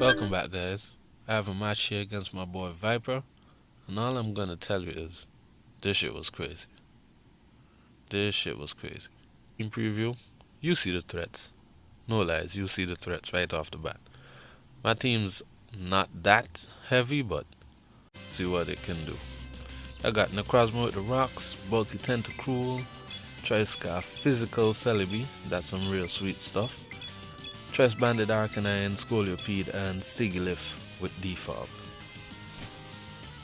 Welcome back, guys. I have a match here against my boy Viper, and all I'm gonna tell you is this shit was crazy. This shit was crazy. In preview, you see the threats. No lies, you see the threats right off the bat. My team's not that heavy, but see what it can do. I got Necrozma with the rocks, bulky tentacruel, Triscar physical Celebi, that's some real sweet stuff. Tress Banded Arcanine, Scoliopede, and Sigilyph with Defog.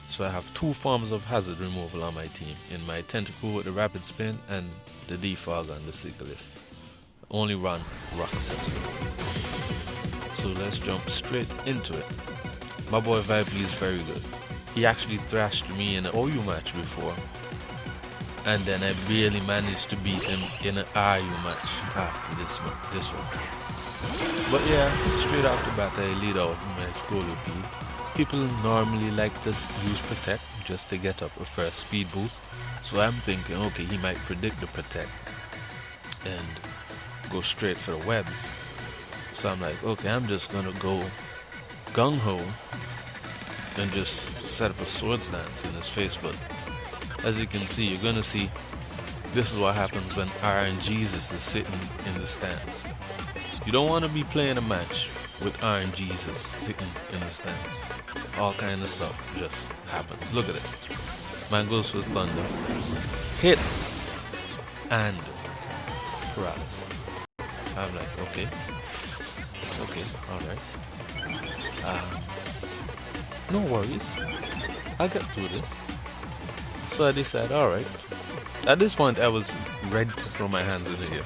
So I have two forms of hazard removal on my team, in my Tentacruel with the Rapid Spin and the Defog on the Sigilyph. Only run Rock Set. So let's jump straight into it. My boy Vibe is very good. He actually thrashed me in an OU match before, and then I barely managed to beat him in an RU match after this one. But yeah, straight off the bat I lead out my Scoliopede. People normally like to use Protect just to get up a first speed boost. So I'm thinking, okay, he might predict the Protect and go straight for the webs. So I'm like, okay, I'm just gonna go gung-ho and just set up a Swords Dance in his face. But as you can see, you're gonna see this is what happens when rnjeezus is sitting in the stands. You don't want to be playing a match with rnjeezus sitting in the stands. All kind of stuff just happens. Look at this. Man goes for Thunder, hits, and paralysis. I'm like, okay, alright. No worries. I'll get through this. So I decided, alright. At this point, I was ready to throw my hands in the air.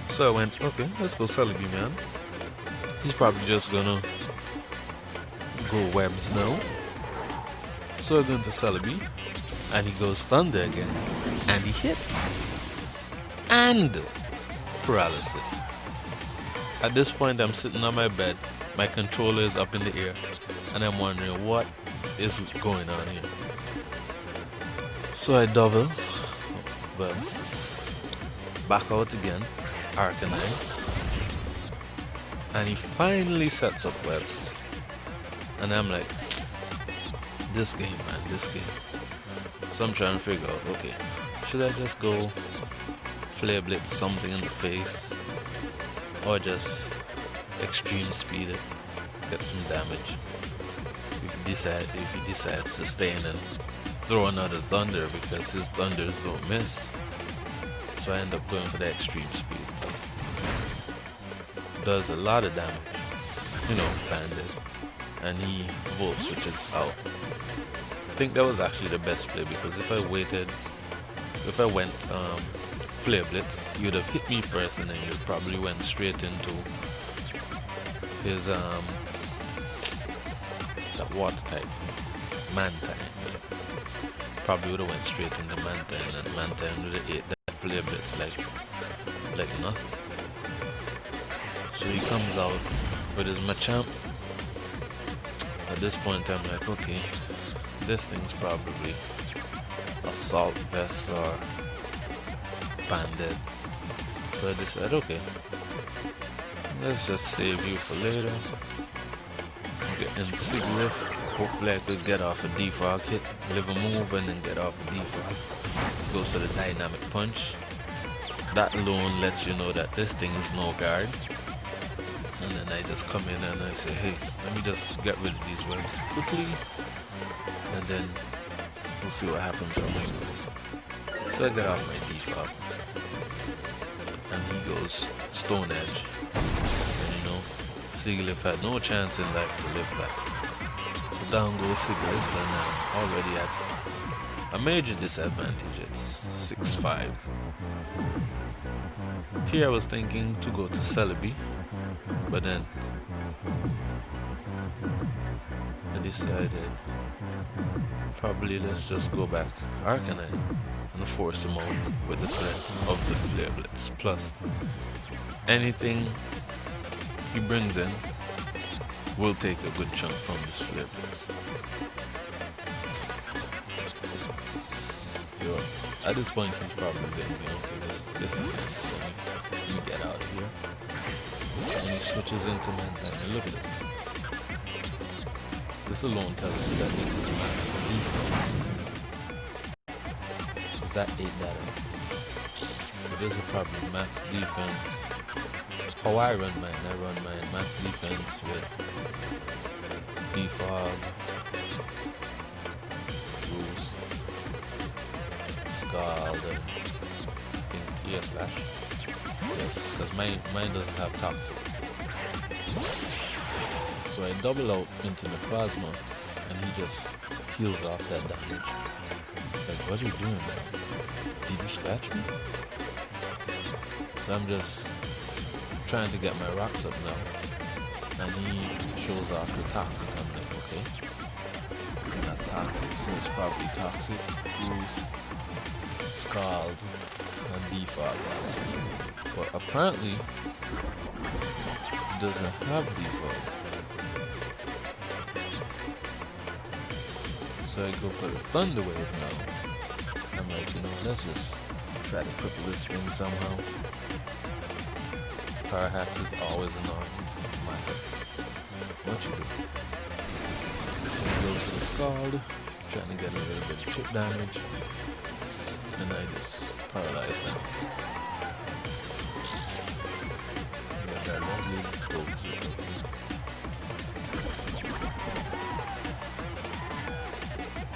So I went, okay, let's go Celebi, man. He's probably just gonna go webs now. So I go into Celebi, and he goes Thunder again, and he hits, and paralysis. At this point, I'm sitting on my bed, my controller is up in the air, and I'm wondering what is going on here. So I double, well, back out again. Arcanine, and he finally sets up webs, and I'm like, this game, man, this game. So I'm trying to figure out, okay, should I just go Flare Blitz something in the face, or just extreme speed it, get some damage? If he decides to stay in and throw another Thunder, because his Thunders don't miss. So I end up going for the extreme speed. Does a lot of damage, Banded, and he Volt switches out. I think that was actually the best play, because if I went Flare Blitz, he would have hit me first, and then you probably went straight into his that water type, Mantine. Yes. Probably would have went straight into Mantine, and Mantine would have ate that Flare Blitz like nothing. So he comes out with his Machamp. At this point I'm like, okay, this thing's probably Assault Vest or Banded. So I decided, okay, let's just save you for later. Get in Sigilyph. Hopefully I could get off a defog hit, live a move, and then get off a defog. Goes to the Dynamic Punch. That alone lets you know that this thing is no guard. And then I just come in and I say, hey, let me just get rid of these webs quickly, and then we'll see what happens from here. So I get off my defog, and he goes Stone Edge. And Sigilyph had no chance in life to live that. So down goes Sigilyph, and I'm already at a major disadvantage. It's 6-5. Here I was thinking to go to Celebi, but then I decided probably let's just go back Arcanine and force him out with the threat of the Flare Blitz. Plus, anything he brings in will take a good chunk from this Flare Blitz. So at this point he's probably thinking, okay, this is let me get out of here. And he switches into Mantine. Look at this. This alone tells me that this is max defense. Is that 8 data? So this is probably max defense. How I run mine max defense with defog, boost, scald, and I think ear slash. Yes, because mine doesn't have toxic. So I double out into the plasma and he just heals off that damage. Like, what are you doing, man? Did you scratch me? So I'm just trying to get my rocks up now. And he shows off the toxic. I'm like, okay. This guy has toxic, so it's probably toxic, boost, scald, and defog. But apparently doesn't have defog. So I go for the thunder wave now. I'm like, let's just try to cripple this thing somehow. Power hacks is always annoying, no matter what you do. I go to the scald, trying to get a little bit of chip damage, and I just paralyze them. Got that lovely leftovers with it.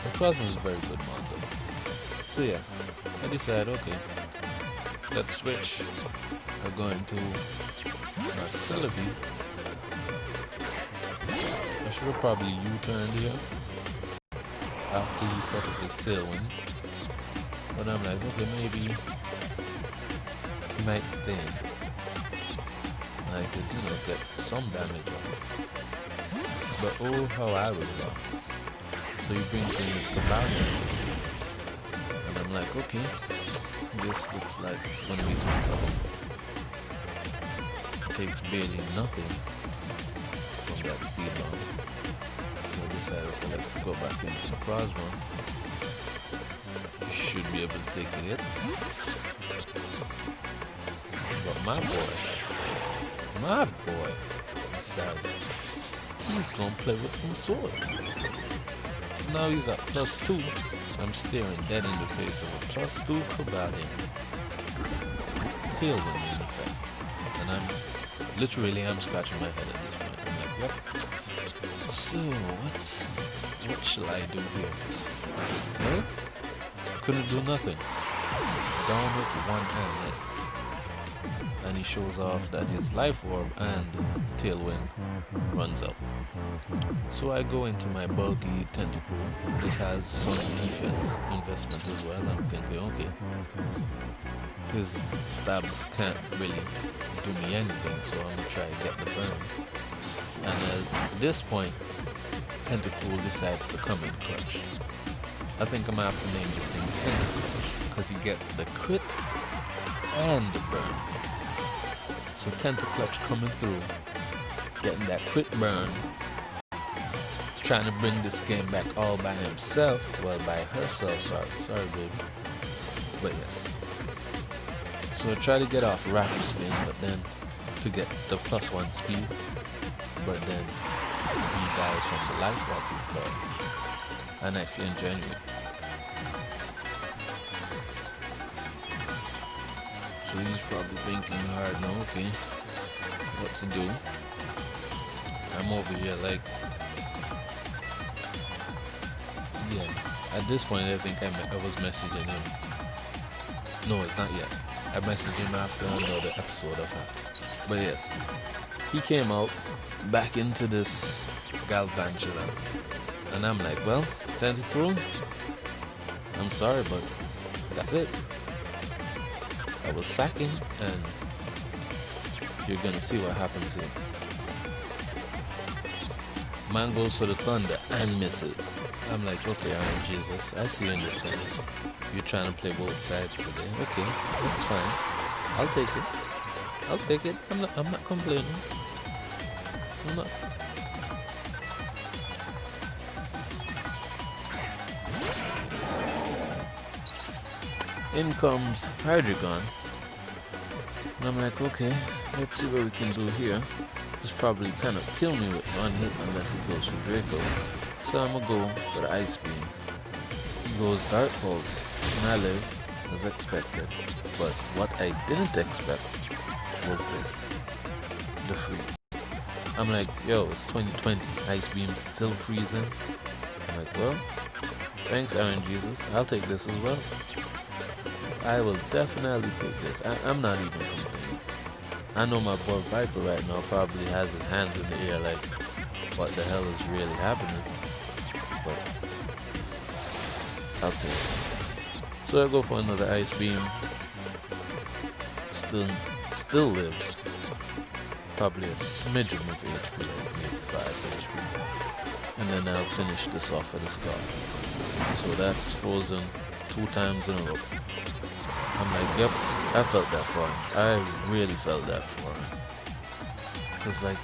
The Plasma is a very good mod though. So yeah, I decided, okay, let's switch. We're going to Celebi. I should have probably U-turned here after he set up his tailwind. But I'm like, okay, maybe he might stay in. And I could, get some damage off. But oh, how I was wrong. So he brings in his Cabalion. And I'm like, okay, this looks like it's gonna be some trouble. It takes barely nothing from that seed bomb. So I decided, okay, let's go back into the plasma. You should be able to take a hit. But my boy decides he's gonna play with some swords. So now he's at +2. I'm staring dead in the face of a +2 Cabalion. Tailwind in effect. And I'm scratching my head at this point. I'm like, yep. So what shall I do here? Well, couldn't do nothing. Down with one hand. And he shows off that his life orb and tailwind runs out. So I go into my bulky tentacle. This has some defense investment as well. I'm thinking, okay, his stabs can't really do me anything, so I'm gonna try to get the burn. And at this point, Tentacle decides to come in clutch. I think I'm gonna have to name this thing Tentaclutch, because he gets the crit and the burn. So Tentaclutch coming through, getting that crit burn, trying to bring this game back all by himself, well, by herself, sorry baby, but yes. So I try to get off rapid spin, but then to get the +1 speed, but then he dies from the life orb recoil, and I feel genuine. So he's probably thinking hard now, okay, what to do. I'm over here like, yeah, at this point I think I was messaging him. No, it's not yet. I messaged him after another episode of Hacks. But yes, he came out back into this Galvantula. And I'm like, well, Tentacruel, I'm sorry, but that's it. I was sacking, and you're gonna see what happens here. Man goes for the thunder and misses. I'm like, okay, rnjeezus, I see you in the stands. You're trying to play both sides today. Okay, that's fine. I'll take it. I'm not complaining. I'm not. In comes Hydreigon. And I'm like, okay, let's see what we can do here. This probably kind of kill me with one hit unless it goes for Draco. So I'm gonna go for the ice beam. He goes dark pulse, and I live as expected. But what I didn't expect was this, the freeze. I'm like, yo, it's 2020, ice beam still freezing. I'm like, well, thanks rnjeezus, I'll take this as well. I will definitely take this. I'm not even complaining. I know my boy Viper right now probably has his hands in the air like, what the hell is really happening? But I'll take it. So I go for another ice beam. Still lives. Probably a smidgen of HP, like maybe 5 HP. And then I'll finish this off with a scar. So that's frozen 2 times in a row. I'm like, yep, I felt that for him. I really felt that for him. Cause like,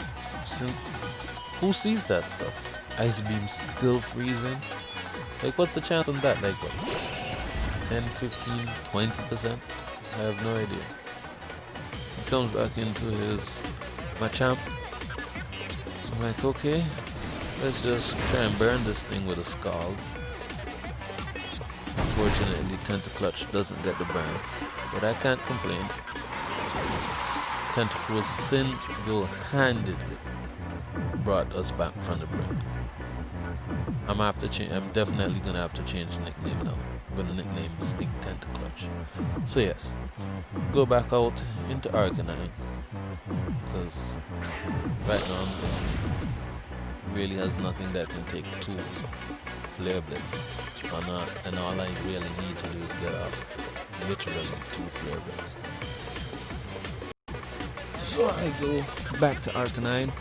who sees that stuff? Ice beam still freezing? Like, what's the chance on that? Like, what? 10, 15, 20%? I have no idea. He comes back into his Machamp. I'm like, okay, let's just try and burn this thing with a Scald. Unfortunately, Tentaclutch doesn't get the burn, but I can't complain. Tentacruel single-handedly brought us back from the brink. I'm definitely gonna have to change the nickname now. I'm gonna nickname this thing Tentaclutch. So yes, go back out into Arcanine, because right now really has nothing that can take 2 Flare Blitz. And all I really need to do is get off literally 2 Flare Blitz. So I go back to Arcanine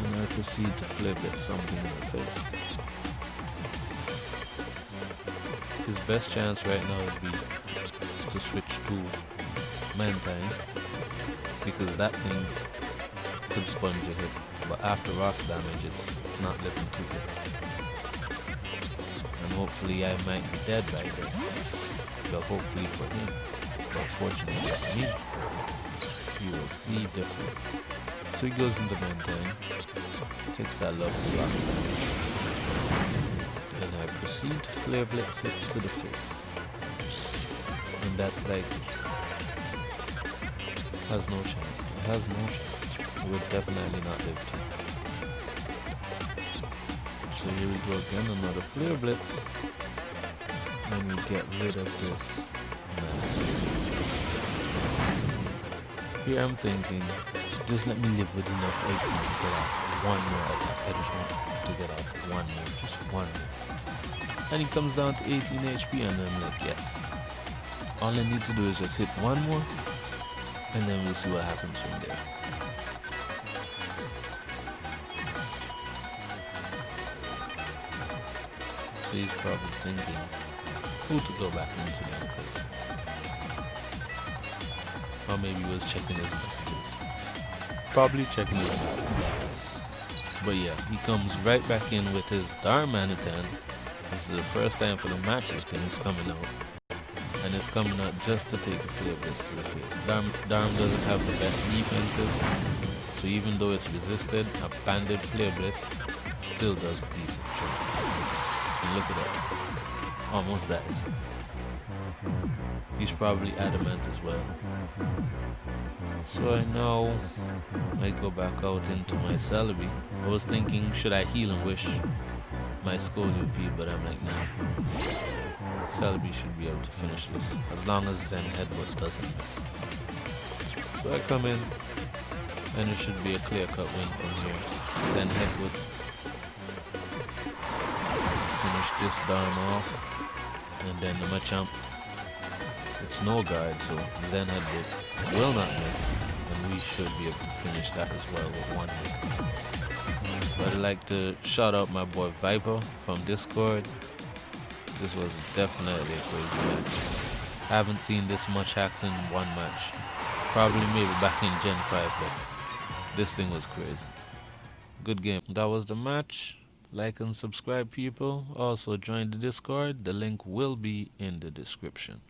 and I proceed to Flare Blitz something in the face. His best chance right now would be to switch to Mantine, because that thing could sponge a hit, but after rocks damage it's not living 2 hits. And hopefully I might be dead by then. Well, hopefully for him, but fortunately for me, he will see different. So he goes into Mantine, takes that lovely rocks damage, and I proceed to Flare Blitz it to the face. And that's like, has no chance. It has no chance. It would definitely not live to. So here we go again, another Flare Blitz. And we get rid of this Mantine. Here I'm thinking, just let me live with enough HP to get off one more attack. I just want to get off one more, just one more. And he comes down to 18 HP and I'm like, yes. All I need to do is just hit one more and then we'll see what happens from there. So he's probably thinking who to go back into now, because, or maybe he was checking his messages. Probably checking his messages. But yeah, he comes right back in with his Darmanitan. This is the first time for the match this thing's coming out. And it's coming out just to take a Flare Blitz to the face. Darm doesn't have the best defenses, so even though it's resisted, a banded Flare Blitz still does decent job. And look at that, almost dies. He's probably adamant as well. So I go back out into my Celebi. I was thinking, should I heal and wish my Scoliope, but I'm like, nah. Celebi should be able to finish this as long as Zen Headbutt doesn't miss. So I come in and it should be a clear-cut win from here. Zen Headbutt, finish this Darm off, and then the Machamp, it's no guard, so Zen Headbutt will not miss, and we should be able to finish that as well with one hit. But I'd like to shout out my boy Viper from Discord. This was definitely a crazy match. I haven't seen this much hacks in one match. Probably maybe back in Gen 5, but this thing was crazy. Good game. That was the match. Like and subscribe, people. Also join the Discord. The link will be in the description.